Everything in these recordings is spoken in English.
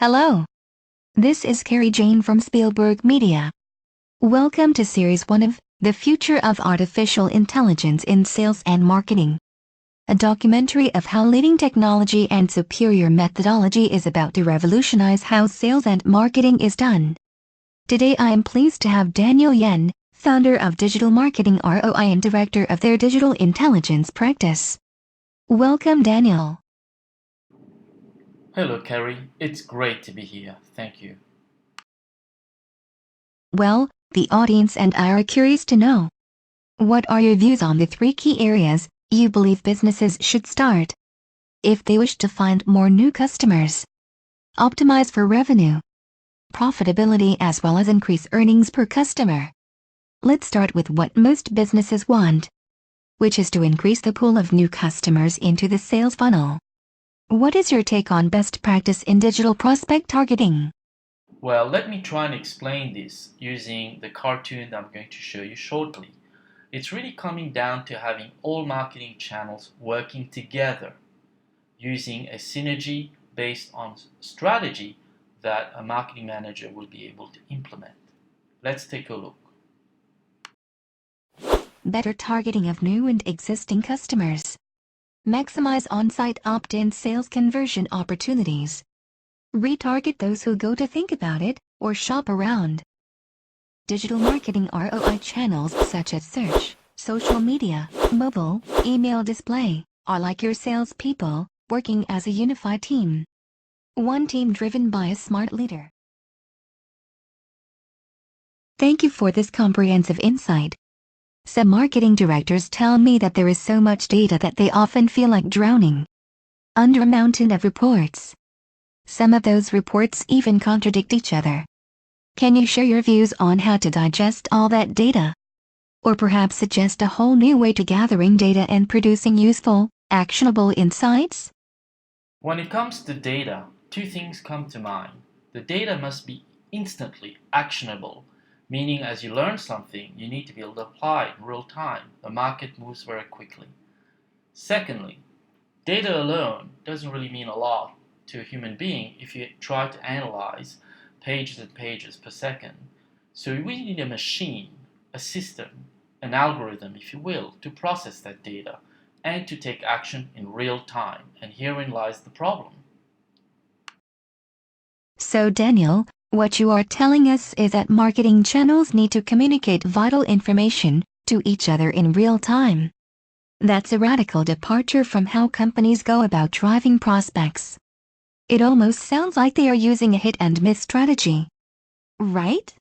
Hello, this is Carrie Jane from Spielberg Media. Welcome to Series 1 of The Future of Artificial Intelligence in Sales and Marketing, a documentary of how leading technology and superior methodology is about to revolutionize how sales and marketing is done. Today I am pleased to have Daniel Yen, founder of Digital Marketing ROI and director of their Digital Intelligence practice. Welcome, Daniel. Hello, Carrie. It's great to be here. Thank you. Well, the audience and I are curious to know, what are your views on the three key areas you believe businesses should start if they wish to find more new customers, optimize for revenue, profitability, as well as increase earnings per customer? Let's start with what most businesses want, which is to increase the pool of new customers into the sales funnel. What is your take on best practice in digital prospect targeting? Well, let me try and explain this using the cartoon that I'm going to show you shortly. It's really coming down to having all marketing channels working together, using a synergy based on strategy that a marketing manager will be able to implement. Let's take a look. Better targeting of new and existing customers. Maximize on-site opt-in sales conversion opportunities. Retarget those who go to think about it or shop around. Digital marketing ROI channels such as search, social media, mobile, email display are like your salespeople working as a unified team. One team driven by a smart leader. Thank you for this comprehensive insight. Some marketing directors tell me that there is so much data that they often feel like drowning under a mountain of reports. Some of those reports even contradict each other. Can you share your views on how to digest all that data? Or perhaps suggest a whole new way to gathering data and producing useful, actionable insights? When it comes to data, two things come to mind. The data must be instantly actionable, meaning as you learn something, you need to be able to apply it in real time. The market moves very quickly. Secondly, data alone doesn't really mean a lot to a human being if you try to analyze pages and pages per second. So we need a machine, a system, an algorithm, if you will, to process that data and to take action in real time. And herein lies the problem. So Daniel, what you are telling us is that marketing channels need to communicate vital information to each other in real time. That's a radical departure from how companies go about driving prospects. It almost sounds like they are using a hit-and-miss strategy. Right?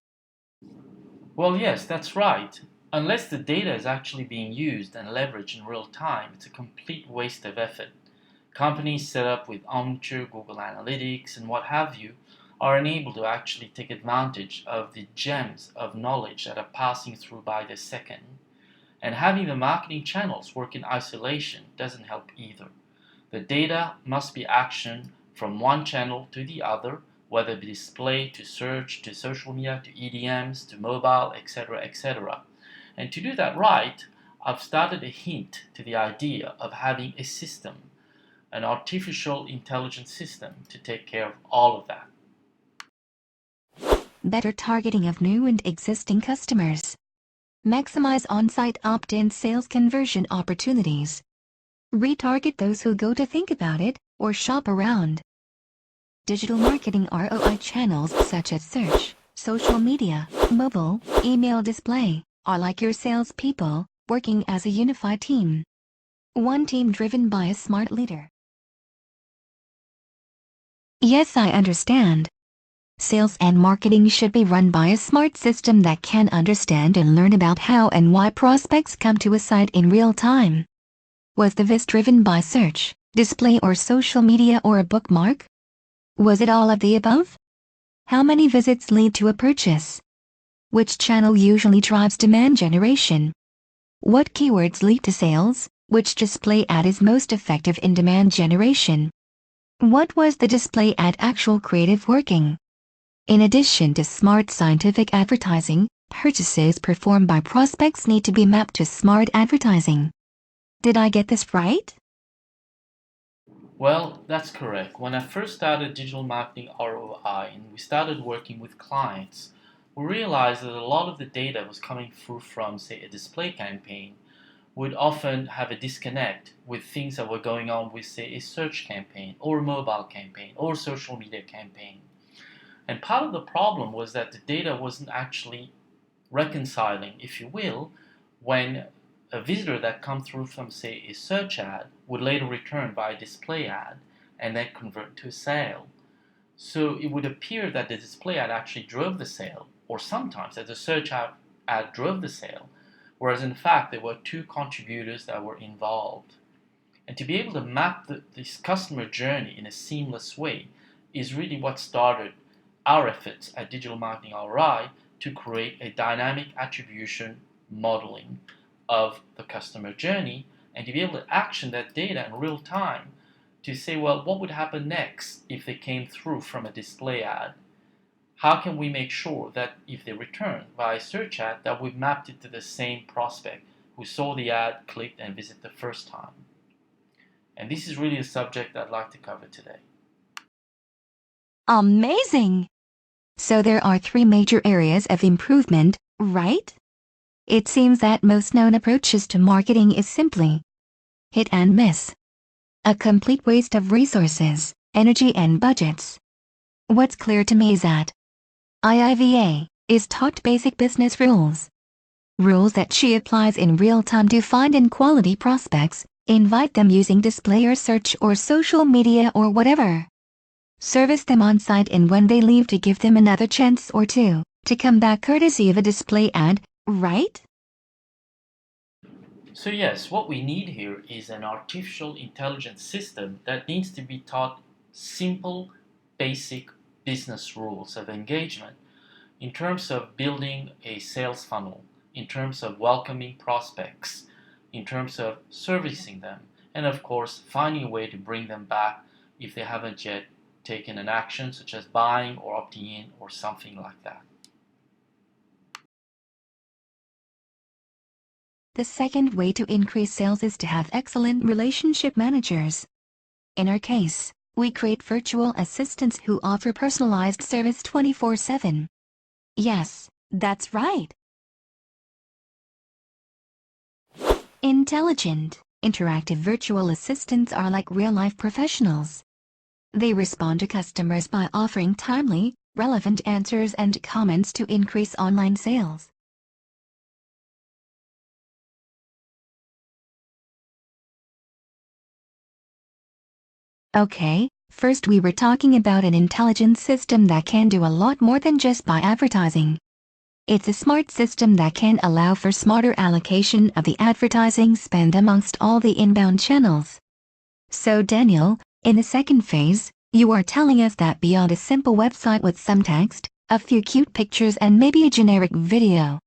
Well, yes, that's right. Unless the data is actually being used and leveraged in real time, it's a complete waste of effort. Companies set up with Omniture, Google Analytics, and what have you are unable to actually take advantage of the gems of knowledge that are passing through by the second. And having the marketing channels work in isolation doesn't help either. The data must be actioned from one channel to the other, whether it be display to search to social media to EDMs to mobile, etc., etc. And to do that right, I've started a hint to the idea of having a system, an artificial intelligence system to take care of all of that. Better targeting of new and existing customers. Maximize on-site opt-in sales conversion opportunities. Retarget those who go to think about it or shop around. Digital marketing ROI channels such as search, social media, mobile, email display are like your salespeople working as a unified team. One team driven by a smart leader. Yes, I understand. Sales and marketing should be run by a smart system that can understand and learn about how and why prospects come to a site in real time. Was the visit driven by search, display, or social media, or a bookmark? Was it all of the above? How many visits lead to a purchase? Which channel usually drives demand generation? What keywords lead to sales? Which display ad is most effective in demand generation? What was the display ad actual creative working? In addition to smart scientific advertising, purchases performed by prospects need to be mapped to smart advertising. Did I get this right? Well, that's correct. When I first started digital marketing ROI and we started working with clients, we realized that a lot of the data was coming through from, say, a display campaign would often have a disconnect with things that were going on with, say, a search campaign or a mobile campaign or a social media campaign. And part of the problem was that the data wasn't actually reconciling, if you will, when a visitor that come through from, say, a search ad would later return by a display ad and then convert to a sale. So it would appear that the display ad actually drove the sale, or sometimes that the search ad drove the sale, whereas in fact there were two contributors that were involved. And to be able to map this customer journey in a seamless way is really what started our efforts at Digital Marketing ROI to create a dynamic attribution modeling of the customer journey and to be able to action that data in real time to say, well, what would happen next if they came through from a display ad? How can we make sure that if they return via search ad, that we've mapped it to the same prospect who saw the ad, clicked, and visited the first time? And this is really a subject I'd like to cover today. Amazing! So there are three major areas of improvement, right? It seems that most known approaches to marketing is simply hit and miss. A complete waste of resources, energy and budgets. What's clear to me is that IIVA is taught basic business rules. Rules that she applies in real time to find in quality prospects, invite them using display or search or social media or whatever. Service them on site and when they leave to give them another chance or two to come back courtesy of a display ad, right? So yes, what we need here is an artificial intelligence system that needs to be taught simple, basic business rules of engagement in terms of building a sales funnel, in terms of welcoming prospects, in terms of servicing them, and of course, finding a way to bring them back if they haven't yet taken an action such as buying or opting in or something like that. The second way to increase sales is to have excellent relationship managers. In our case, we create virtual assistants who offer personalized service 24/7. Yes, that's right. Intelligent, interactive virtual assistants are like real-life professionals. They respond to customers by offering timely, relevant answers and comments to increase online sales. Okay, first we were talking about an intelligent system that can do a lot more than just buy advertising. It's a smart system that can allow for smarter allocation of the advertising spend amongst all the inbound channels. So Daniel, in the second phase, you are telling us that beyond a simple website with some text, a few cute pictures and maybe a generic video,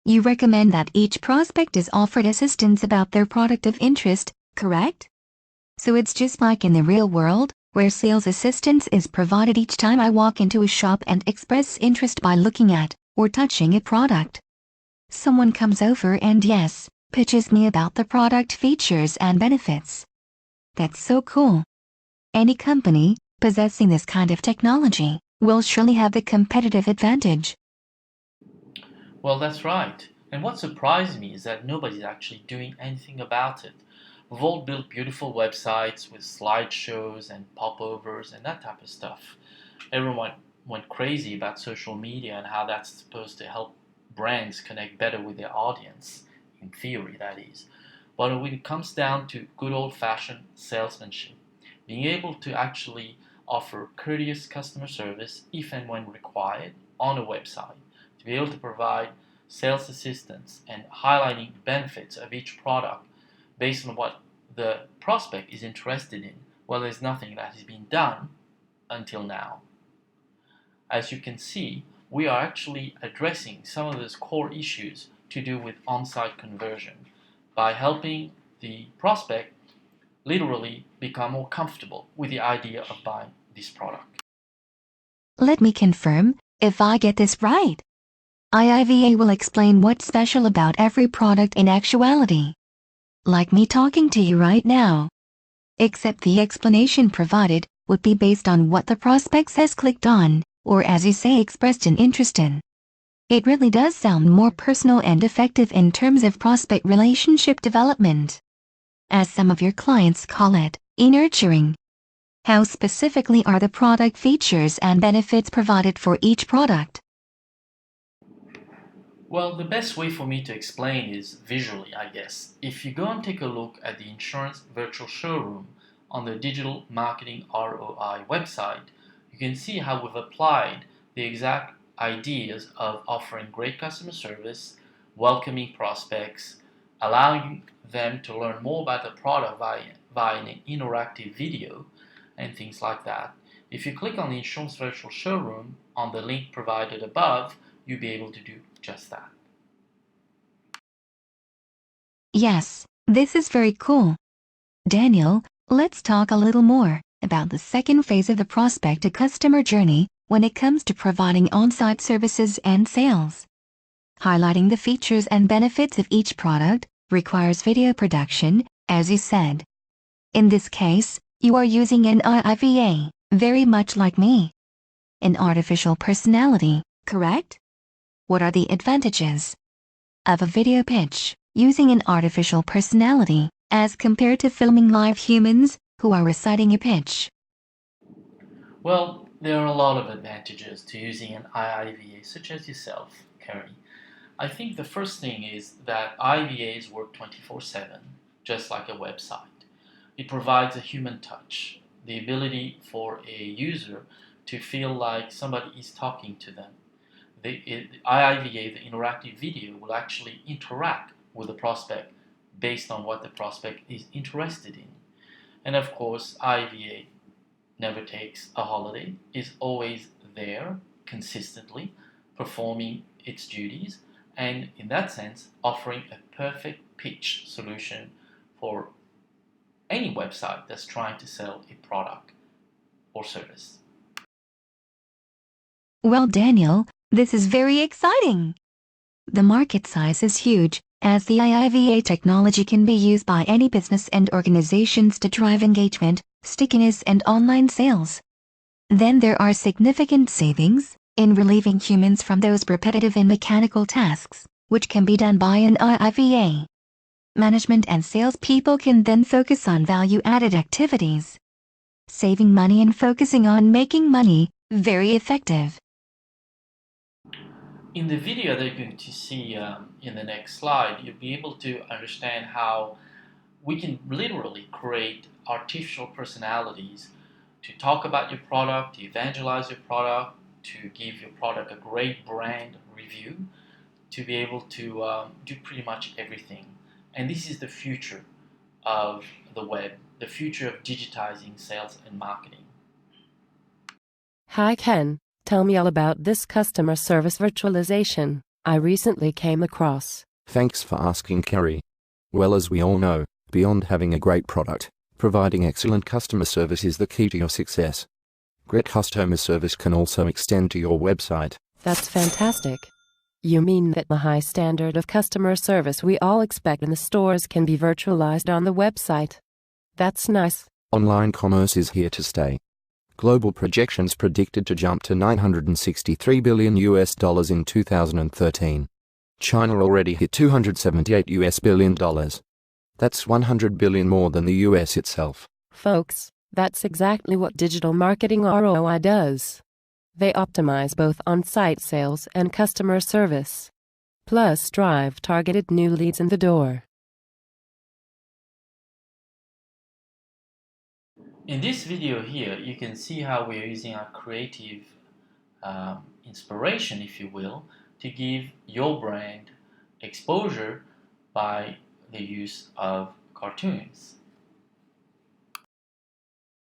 you recommend that each prospect is offered assistance about their product of interest, correct? So it's just like in the real world, where sales assistance is provided each time I walk into a shop and express interest by looking at or touching a product. Someone comes over and yes, pitches me about the product features and benefits. That's so cool. Any company possessing this kind of technology will surely have the competitive advantage. Well, that's right. And what surprised me is that nobody's actually doing anything about it. We've all built beautiful websites with slideshows and popovers and that type of stuff. Everyone went crazy about social media and how that's supposed to help brands connect better with their audience, in theory, that is. But when it comes down to good old fashioned salesmanship, being able to actually offer courteous customer service if and when required on a website, to be able to provide sales assistance and highlighting benefits of each product based on what the prospect is interested in, well, there's nothing that has been done until now. As you can see, we are actually addressing some of those core issues to do with on-site conversion by helping the prospect literally become more comfortable with the idea of buying this product. Let me confirm, if I get this right. IIVA will explain what's special about every product in actuality. Like me talking to you right now. except the explanation provided would be based on what the prospect has clicked on, or as you say, expressed an interest in. It really does sound more personal and effective in terms of prospect relationship development. As some of your clients call it, nurturing. How specifically are the product features and benefits provided for each product? Well, the best way for me to explain is visually, I guess. If you go and take a look at the insurance virtual showroom on the Digital Marketing ROI website, you can see how we've applied the exact ideas of offering great customer service, welcoming prospects, allowing them to learn more about the product via an interactive video, and things like that. If you click on the insurance virtual showroom on the link provided above, you'll be able to do just that. Yes, this is very cool. Daniel, let's talk a little more about the second phase of the prospect to customer journey when it comes to providing on-site services and sales. Highlighting the features and benefits of each product requires video production, as you said. In this case, you are using an IIVA, very much like me. An artificial personality, correct? What are the advantages of a video pitch using an artificial personality as compared to filming live humans who are reciting a pitch? Well, there are a lot of advantages to using an IIVA such as yourself, Kerry. I think the first thing is that IVAs work 24/7, just like a website. It provides a human touch, the ability for a user to feel like somebody is talking to them. The IIVA, the interactive video, will actually interact with the prospect based on what the prospect is interested in. And of course, IIVA never takes a holiday, is always there consistently, performing its duties, and in that sense, offering a perfect pitch solution for any website that's trying to sell a product or service. Well, Daniel, this is very exciting. The market size is huge, as the IIVA technology can be used by any business and organizations to drive engagement, stickiness, and online sales. Then there are significant savings in relieving humans from those repetitive and mechanical tasks, which can be done by an IIVA. Management and salespeople can then focus on value-added activities. Saving money and focusing on making money, very effective. In the video that you're going to see in the next slide, you'll be able to understand how we can literally create artificial personalities to talk about your product, to evangelize your product, to give your product a great brand review, to be able to do pretty much everything. And this is the future of the web, the future of digitizing sales and marketing. Hi Ken, tell me all about this customer service virtualization I recently came across. Thanks for asking, Kerry. Well, as we all know, beyond having a great product, providing excellent customer service is the key to your success. Great customer service can also extend to your website. That's fantastic. You mean that the high standard of customer service we all expect in the stores can be virtualized on the website? That's nice. Online commerce is here to stay. Global projections predicted to jump to $963 billion in 2013. China already hit $278 billion. That's $100 billion more than the US itself. Folks, that's exactly what digital marketing ROI does. They optimize both on-site sales and customer service, plus drive targeted new leads in the door. In this video here, you can see how we're using our creative inspiration, if you will, to give your brand exposure by the use of cartoons.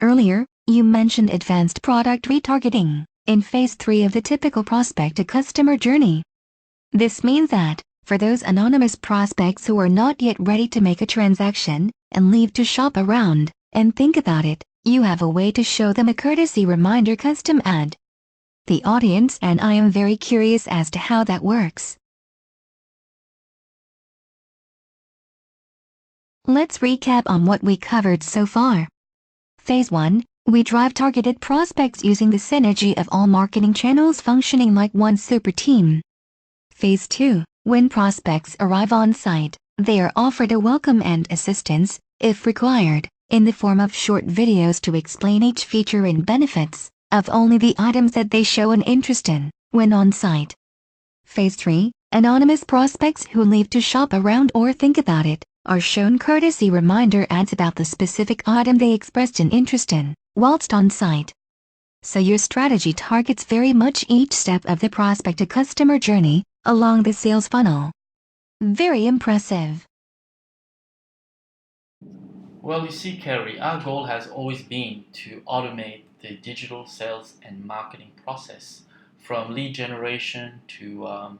Earlier, you mentioned advanced product retargeting in phase 3 of the typical prospect to customer journey. This means that, for those anonymous prospects who are not yet ready to make a transaction and leave to shop around and think about it, you have a way to show them a courtesy reminder custom ad. The audience and I am very curious as to how that works. Let's recap on what we covered so far. Phase 1. We drive targeted prospects using the synergy of all marketing channels functioning like one super team. Phase 2. When prospects arrive on site, they are offered a welcome and assistance, if required, in the form of short videos to explain each feature and benefits of only the items that they show an interest in when on site. Phase 3. Anonymous prospects who leave to shop around or think about it are shown courtesy reminder ads about the specific item they expressed an interest in whilst on site. So your strategy targets very much each step of the prospect to customer journey along the sales funnel. Very impressive. Well, you see, Kerry, our goal has always been to automate the digital sales and marketing process, from lead generation to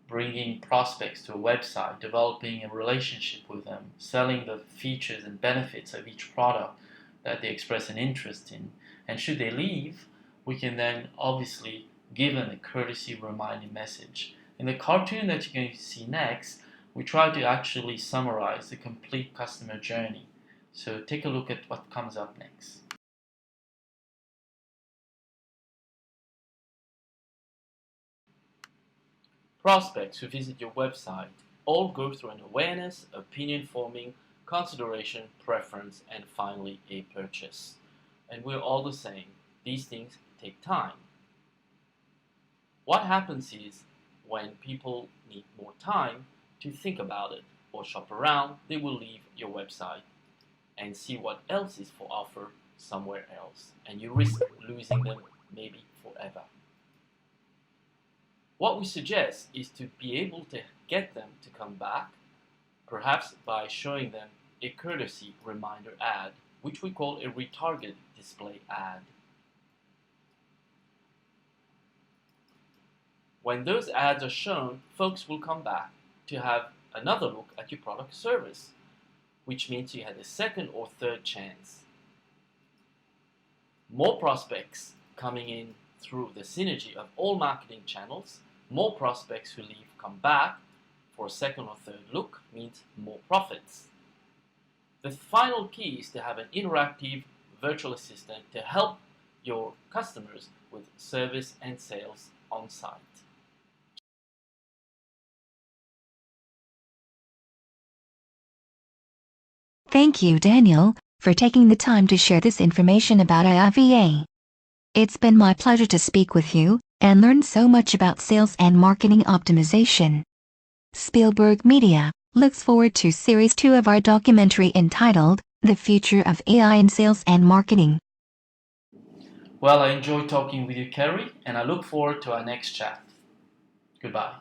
bringing prospects to a website, developing a relationship with them, selling the features and benefits of each product that they express an interest in. And should they leave, we can then obviously give them a courtesy reminder message. In the cartoon that you're going to see next, we try to actually summarize the complete customer journey. So take a look at what comes up next. Prospects who visit your website all go through an awareness, opinion forming, consideration, preference, and finally a purchase. And we're all the same. These things take time. What happens is, when people need more time to think about it or shop around, they will leave your website and see what else is for offer somewhere else, and you risk losing them maybe forever. What we suggest is to be able to get them to come back, perhaps by showing them a courtesy reminder ad, which we call a retarget display ad. When those ads are shown, folks will come back to have another look at your product or service, which means you had a second or third chance. More prospects coming in through the synergy of all marketing channels, more prospects who leave come back for a second or third look means more profits. The final key is to have an interactive virtual assistant to help your customers with service and sales on site. Thank you, Daniel, for taking the time to share this information about IIVA. It's been my pleasure to speak with you and learn so much about sales and marketing optimization. Spielberg Media looks forward to Series 2 of our documentary entitled The Future of AI in Sales and Marketing. Well, I enjoyed talking with you, Kerry, and I look forward to our next chat. Goodbye.